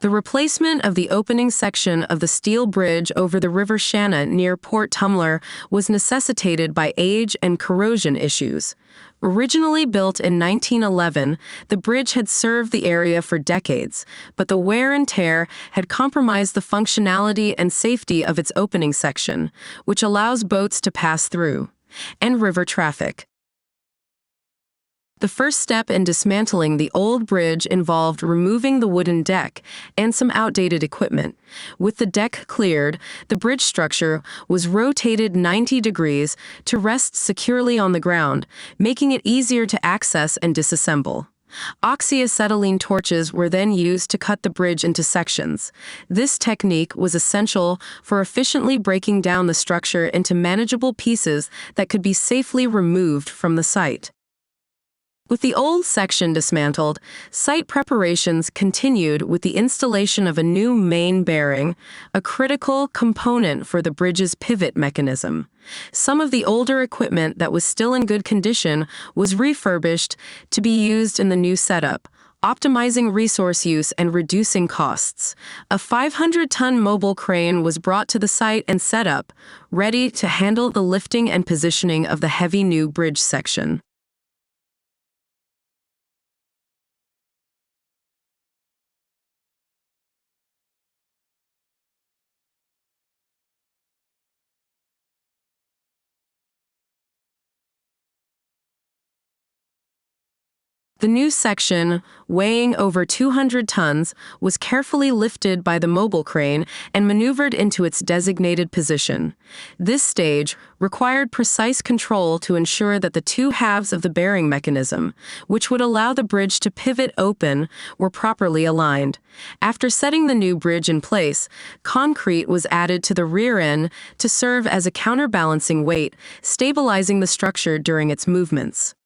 The replacement of the opening section of the steel bridge over the River Shanna near Port Tumler was necessitated by age and corrosion issues. Originally built in 1911, the bridge had served the area for decades, but the wear and tear had compromised the functionality and safety of its opening section, which allows boats to pass through, and river traffic. The first step in dismantling the old bridge involved removing the wooden deck and some outdated equipment. With the deck cleared, the bridge structure was rotated 90 degrees to rest securely on the ground, making it easier to access and disassemble. Oxyacetylene torches were then used to cut the bridge into sections. This technique was essential for efficiently breaking down the structure into manageable pieces that could be safely removed from the site. With the old section dismantled, site preparations continued with the installation of a new main bearing, a critical component for the bridge's pivot mechanism. Some of the older equipment that was still in good condition was refurbished to be used in the new setup, optimizing resource use and reducing costs. A 500-ton mobile crane was brought to the site and set up, ready to handle the lifting and positioning of the heavy new bridge section. The new section, weighing over 200 tons, was carefully lifted by the mobile crane and maneuvered into its designated position. This stage required precise control to ensure that the two halves of the bearing mechanism, which would allow the bridge to pivot open, were properly aligned. After setting the new bridge in place, concrete was added to the rear end to serve as a counterbalancing weight, stabilizing the structure during its movements.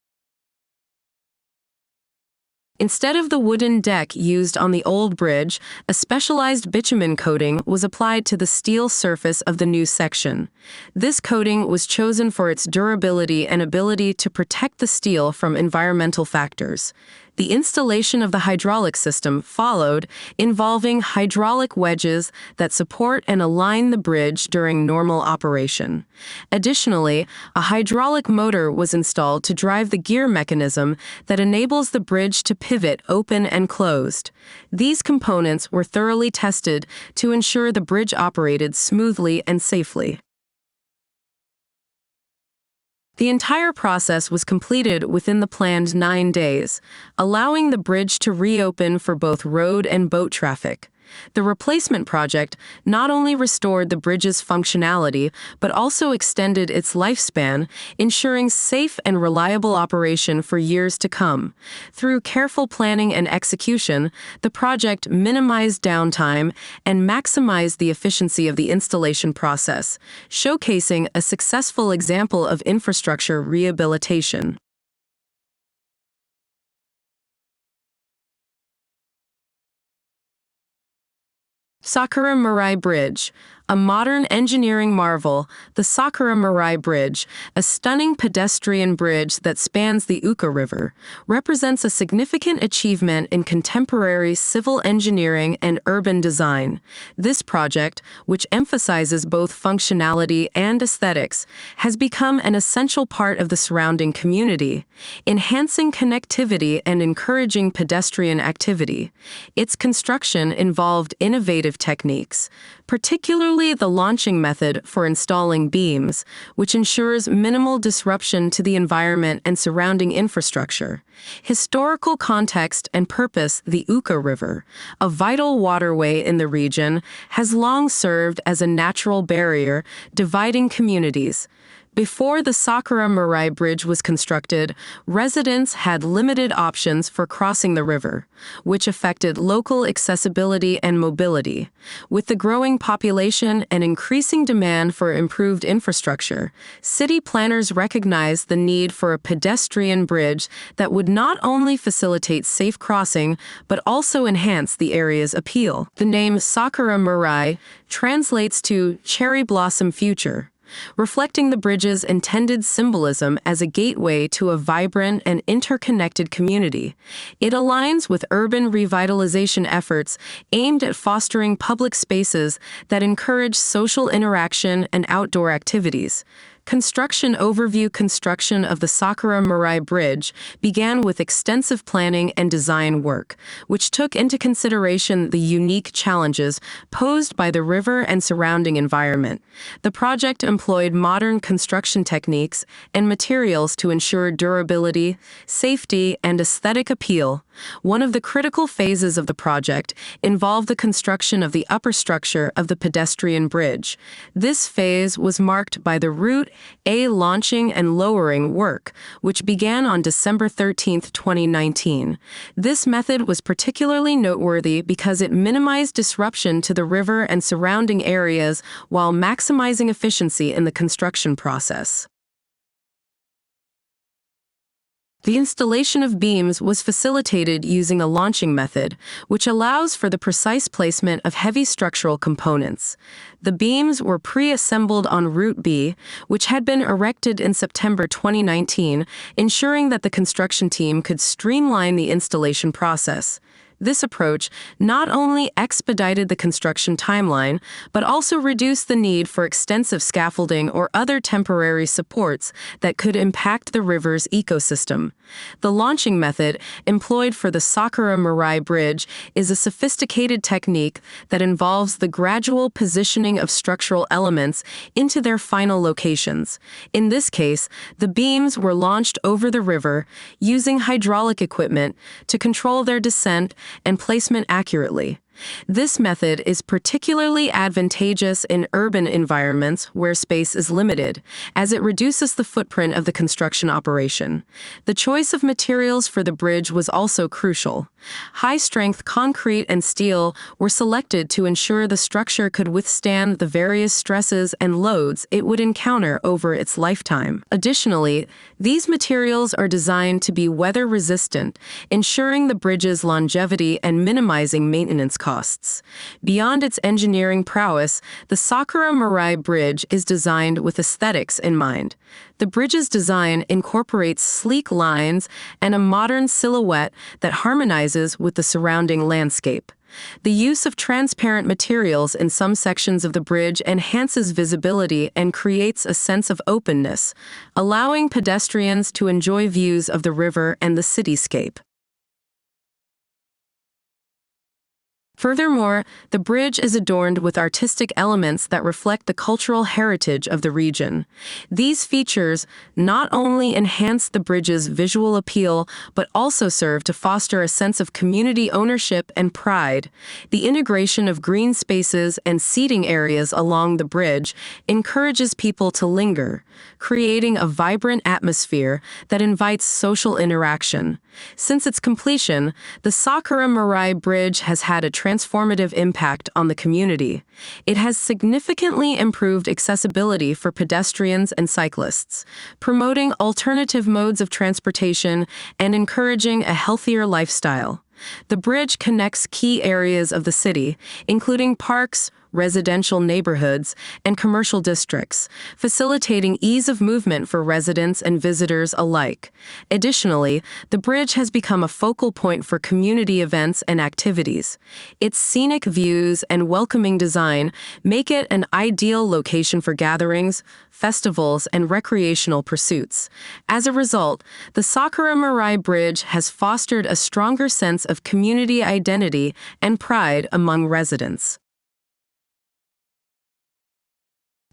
Instead of the wooden deck used on the old bridge, a specialized bitumen coating was applied to the steel surface of the new section. This coating was chosen for its durability and ability to protect the steel from environmental factors. The installation of the hydraulic system followed, involving hydraulic wedges that support and align the bridge during normal operation. Additionally, a hydraulic motor was installed to drive the gear mechanism that enables the bridge to pivot open and closed. These components were thoroughly tested to ensure the bridge operated smoothly and safely. The entire process was completed within the planned 9 days, allowing the bridge to reopen for both road and boat traffic. The replacement project not only restored the bridge's functionality, but also extended its lifespan, ensuring safe and reliable operation for years to come. Through careful planning and execution, the project minimized downtime and maximized the efficiency of the installation process, showcasing a successful example of infrastructure rehabilitation. Sakura Mirai Bridge. A modern engineering marvel, the Sakura Mirai Bridge, a stunning pedestrian bridge that spans the Uka River, represents a significant achievement in contemporary civil engineering and urban design. This project, which emphasizes both functionality and aesthetics, has become an essential part of the surrounding community, enhancing connectivity and encouraging pedestrian activity. Its construction involved innovative techniques, particularly the launching method for installing beams, which ensures minimal disruption to the environment and surrounding infrastructure. Historical context and purpose. The Uka River, a vital waterway in the region, has long served as a natural barrier dividing communities. Before the Sakura Mirai Bridge was constructed, residents had limited options for crossing the river, which affected local accessibility and mobility. With the growing population and increasing demand for improved infrastructure, city planners recognized the need for a pedestrian bridge that would not only facilitate safe crossing, but also enhance the area's appeal. The name Sakura Mirai translates to cherry blossom future, reflecting the bridge's intended symbolism as a gateway to a vibrant and interconnected community. It aligns with urban revitalization efforts aimed at fostering public spaces that encourage social interaction and outdoor activities. Construction overview. Construction of the Sakura Mirai Bridge began with extensive planning and design work, which took into consideration the unique challenges posed by the river and surrounding environment. The project employed modern construction techniques and materials to ensure durability, safety, and aesthetic appeal. One of the critical phases of the project involved the construction of the upper structure of the pedestrian bridge. This phase was marked by the Route A launching and lowering work, which began on December 13, 2019. This method was particularly noteworthy because it minimized disruption to the river and surrounding areas while maximizing efficiency in the construction process. The installation of beams was facilitated using a launching method, which allows for the precise placement of heavy structural components. The beams were pre-assembled on Route B, which had been erected in September 2019, ensuring that the construction team could streamline the installation process. This approach not only expedited the construction timeline, but also reduced the need for extensive scaffolding or other temporary supports that could impact the river's ecosystem. The launching method employed for the Sakura Mirai Bridge is a sophisticated technique that involves the gradual positioning of structural elements into their final locations. In this case, the beams were launched over the river using hydraulic equipment to control their descent and placement accurately. This method is particularly advantageous in urban environments where space is limited, as it reduces the footprint of the construction operation. The choice of materials for the bridge was also crucial. High-strength concrete and steel were selected to ensure the structure could withstand the various stresses and loads it would encounter over its lifetime. Additionally, these materials are designed to be weather-resistant, ensuring the bridge's longevity and minimizing maintenance costs. Beyond its engineering prowess, the Sakura Mirai Bridge is designed with aesthetics in mind. The bridge's design incorporates sleek lines and a modern silhouette that harmonizes with the surrounding landscape. The use of transparent materials in some sections of the bridge enhances visibility and creates a sense of openness, allowing pedestrians to enjoy views of the river and the cityscape. Furthermore, the bridge is adorned with artistic elements that reflect the cultural heritage of the region. These features not only enhance the bridge's visual appeal, but also serve to foster a sense of community ownership and pride. The integration of green spaces and seating areas along the bridge encourages people to linger, creating a vibrant atmosphere that invites social interaction. Since its completion, the Sakura Mirai Bridge has had a transformative impact on the community. It has significantly improved accessibility for pedestrians and cyclists, promoting alternative modes of transportation and encouraging a healthier lifestyle. The bridge connects key areas of the city, including parks, residential neighborhoods, and commercial districts, facilitating ease of movement for residents and visitors alike. Additionally, the bridge has become a focal point for community events and activities. Its scenic views and welcoming design make it an ideal location for gatherings, festivals, and recreational pursuits. As a result, the Sakura Mirai Bridge has fostered a stronger sense of community identity and pride among residents.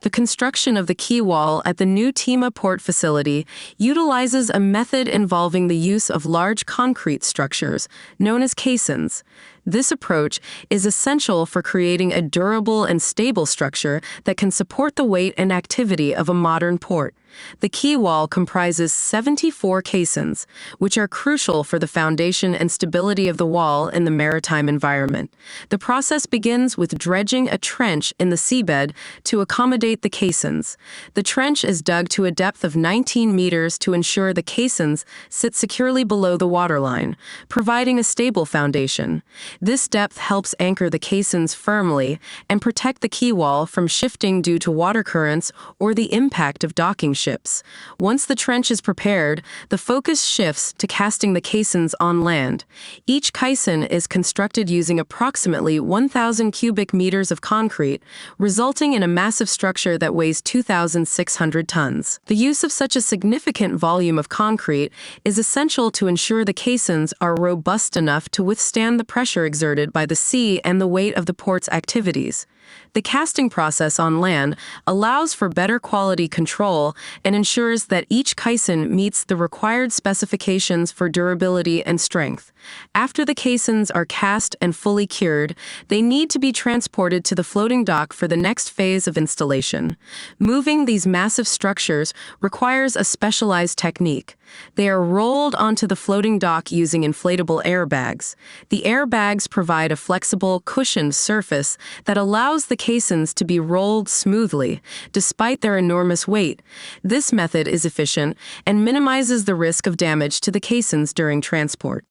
The construction of the Quay Wall at the new Tema port facility utilizes a method involving the use of large concrete structures, known as caissons. This approach is essential for creating a durable and stable structure that can support the weight and activity of a modern port. The Quay Wall comprises 74 caissons, which are crucial for the foundation and stability of the wall in the maritime environment. The process begins with dredging a trench in the seabed to accommodate the caissons. The trench is dug to a depth of 19 meters to ensure the caissons sit securely below the waterline, providing a stable foundation. This depth helps anchor the caissons firmly and protect the quay wall from shifting due to water currents or the impact of docking ships. Once the trench is prepared, the focus shifts to casting the caissons on land. Each caisson is constructed using approximately 1,000 cubic meters of concrete, resulting in a massive structure that weighs 2,600 tons. The use of such a significant volume of concrete is essential to ensure the caissons are robust enough to withstand the pressure exerted by the sea and the weight of the port's activities. The casting process on land allows for better quality control and ensures that each caisson meets the required specifications for durability and strength. After the caissons are cast and fully cured, they need to be transported to the floating dock for the next phase of installation. Moving these massive structures requires a specialized technique. They are rolled onto the floating dock using inflatable airbags. The airbags provide a flexible, cushioned surface that allows the caissons to be rolled smoothly, despite their enormous weight. This method is efficient and minimizes the risk of damage to the caissons during transport.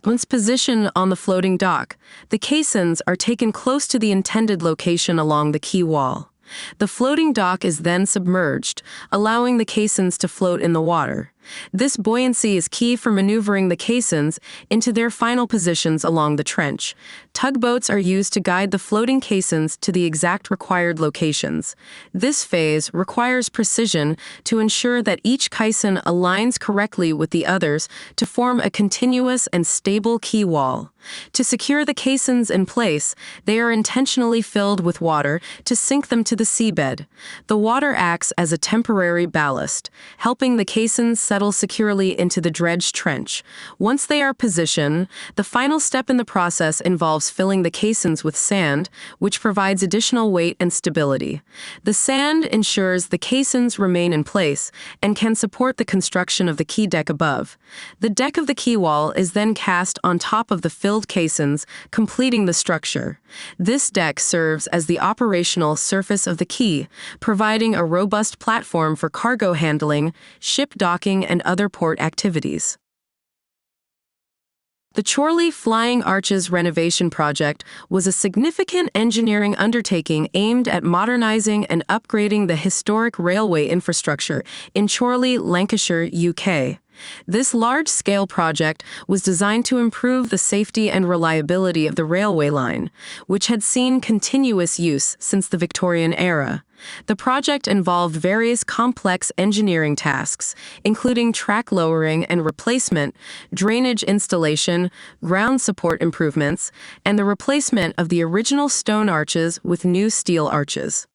Once positioned on the floating dock, the caissons are taken close to the intended location along the quay wall. The floating dock is then submerged, allowing the caissons to float in the water. This buoyancy is key for maneuvering the caissons into their final positions along the trench. Tugboats are used to guide the floating caissons to the exact required locations. This phase requires precision to ensure that each caisson aligns correctly with the others to form a continuous and stable quay wall. To secure the caissons in place, they are intentionally filled with water to sink them to the seabed. The water acts as a temporary ballast, helping the caissons settle securely into the dredged trench. Once they are positioned, the final step in the process involves filling the caissons with sand, which provides additional weight and stability. The sand ensures the caissons remain in place and can support the construction of the quay deck above. The deck of the quay wall is then cast on top of the filled caissons, completing the structure. This deck serves as the operational surface of the quay, providing a robust platform for cargo handling, ship docking, and other port activities. The Chorley Flying Arches renovation project was a significant engineering undertaking aimed at modernizing and upgrading the historic railway infrastructure in Chorley, Lancashire, UK. This large-scale project was designed to improve the safety and reliability of the railway line, which had seen continuous use since the Victorian era. The project involved various complex engineering tasks, including track lowering and replacement, drainage installation, ground support improvements, and the replacement of the original stone arches with new steel arches.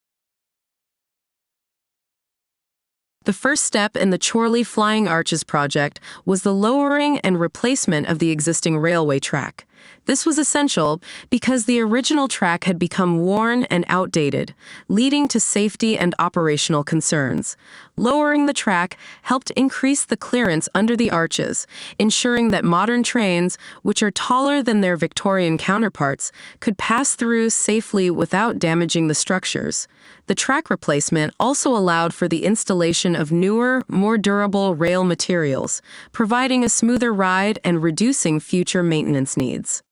The first step in the Chorley Flying Arches project was the lowering and replacement of the existing railway track. This was essential because the original track had become worn and outdated, leading to safety and operational concerns. Lowering the track helped increase the clearance under the arches, ensuring that modern trains, which are taller than their Victorian counterparts, could pass through safely without damaging the structures. The track replacement also allowed for the installation of newer, more durable rail materials, providing a smoother ride and reducing future maintenance needs.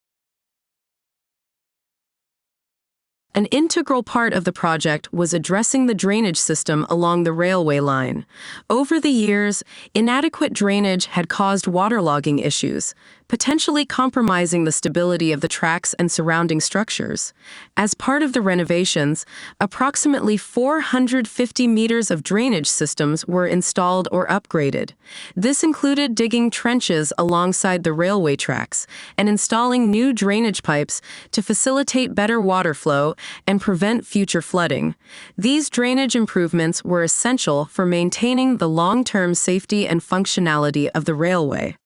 An integral part of the project was addressing the drainage system along the railway line. Over the years, inadequate drainage had caused waterlogging issues, potentially compromising the stability of the tracks and surrounding structures. As part of the renovations, approximately 450 meters of drainage systems were installed or upgraded. This included digging trenches alongside the railway tracks and installing new drainage pipes to facilitate better water flow and prevent future flooding. These drainage improvements were essential for maintaining the long-term safety and functionality of the railway.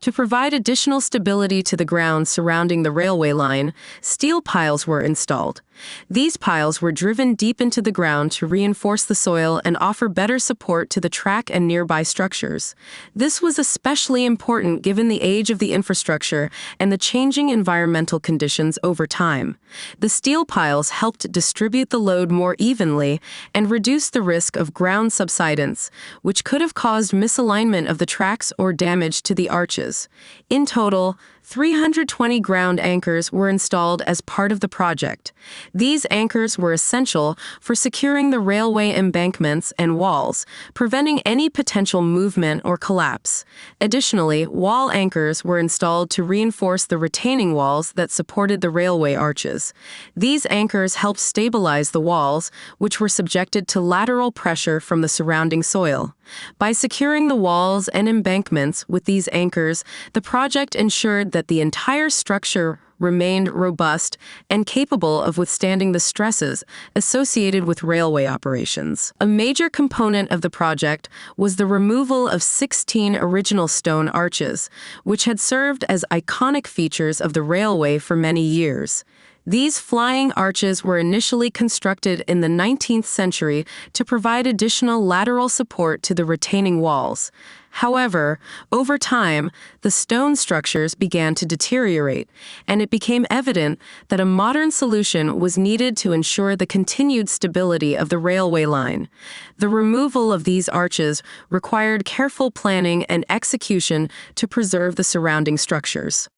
To provide additional stability to the ground surrounding the railway line, steel piles were installed. These piles were driven deep into the ground to reinforce the soil and offer better support to the track and nearby structures. This was especially important given the age of the infrastructure and the changing environmental conditions over time. The steel piles helped distribute the load more evenly and reduce the risk of ground subsidence, which could have caused misalignment of the tracks or damage to the arches. In total, 320 ground anchors were installed as part of the project. These anchors were essential for securing the railway embankments and walls, preventing any potential movement or collapse. Additionally, wall anchors were installed to reinforce the retaining walls that supported the railway arches. These anchors helped stabilize the walls, which were subjected to lateral pressure from the surrounding soil. By securing the walls and embankments with these anchors, the project ensured that the entire structure remained robust and capable of withstanding the stresses associated with railway operations. A major component of the project was the removal of 16 original stone arches, which had served as iconic features of the railway for many years. These flying arches were initially constructed in the 19th century to provide additional lateral support to the retaining walls. However, over time, the stone structures began to deteriorate, and it became evident that a modern solution was needed to ensure the continued stability of the railway line. The removal of these arches required careful planning and execution to preserve the surrounding structures.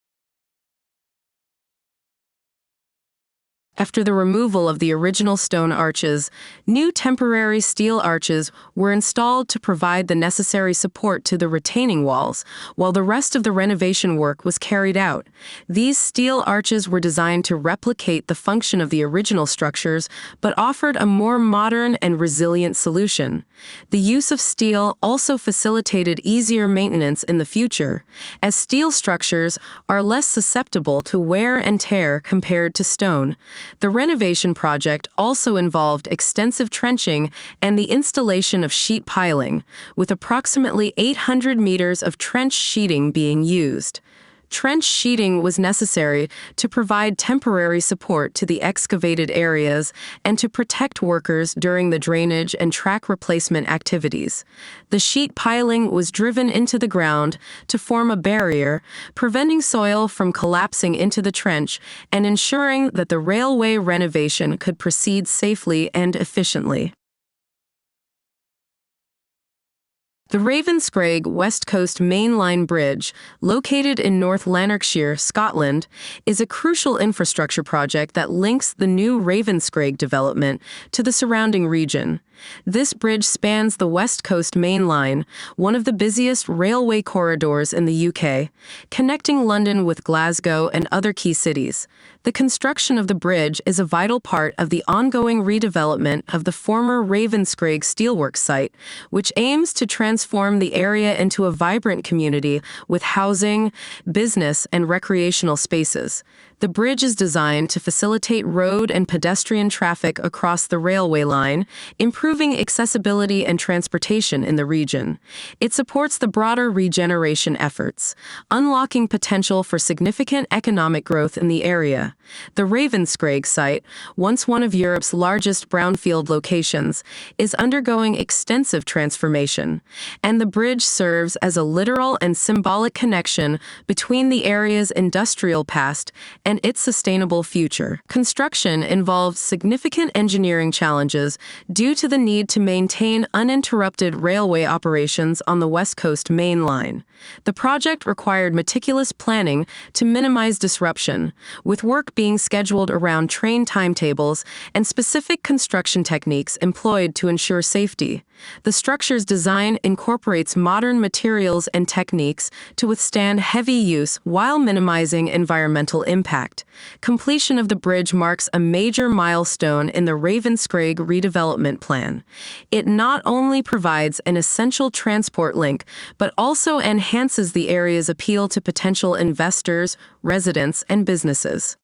After the removal of the original stone arches, new temporary steel arches were installed to provide the necessary support to the retaining walls, while the rest of the renovation work was carried out. These steel arches were designed to replicate the function of the original structures, but offered a more modern and resilient solution. The use of steel also facilitated easier maintenance in the future, as steel structures are less susceptible to wear and tear compared to stone. The renovation project also involved extensive trenching and the installation of sheet piling, with approximately 800 meters of trench sheeting being used. Trench sheeting was necessary to provide temporary support to the excavated areas and to protect workers during the drainage and track replacement activities. The sheet piling was driven into the ground to form a barrier, preventing soil from collapsing into the trench and ensuring that the railway renovation could proceed safely and efficiently. The Ravenscraig West Coast Main Line Bridge, located in North Lanarkshire, Scotland, is a crucial infrastructure project that links the new Ravenscraig development to the surrounding region. This bridge spans the West Coast Main Line, one of the busiest railway corridors in the UK, connecting London with Glasgow and other key cities. The construction of the bridge is a vital part of the ongoing redevelopment of the former Ravenscraig steelworks site, which aims to transform the area into a vibrant community with housing, business, and recreational spaces. The bridge is designed to facilitate road and pedestrian traffic across the railway line, improving accessibility and transportation in the region. It supports the broader regeneration efforts, unlocking potential for significant economic growth in the area. The Ravenscraig site, once one of Europe's largest brownfield locations, is undergoing extensive transformation, and the bridge serves as a literal and symbolic connection between the area's industrial past and its sustainable future. Construction involved significant engineering challenges due to the need to maintain uninterrupted railway operations on the West Coast Main Line. The project required meticulous planning to minimize disruption, with work being scheduled around train timetables and specific construction techniques employed to ensure safety. The structure's design incorporates modern materials and techniques to withstand heavy use while minimizing environmental impact. Completion of the bridge marks a major milestone in the Ravenscraig redevelopment plan. It not only provides an essential transport link, but also enhances the area's appeal to potential investors, residents, and businesses.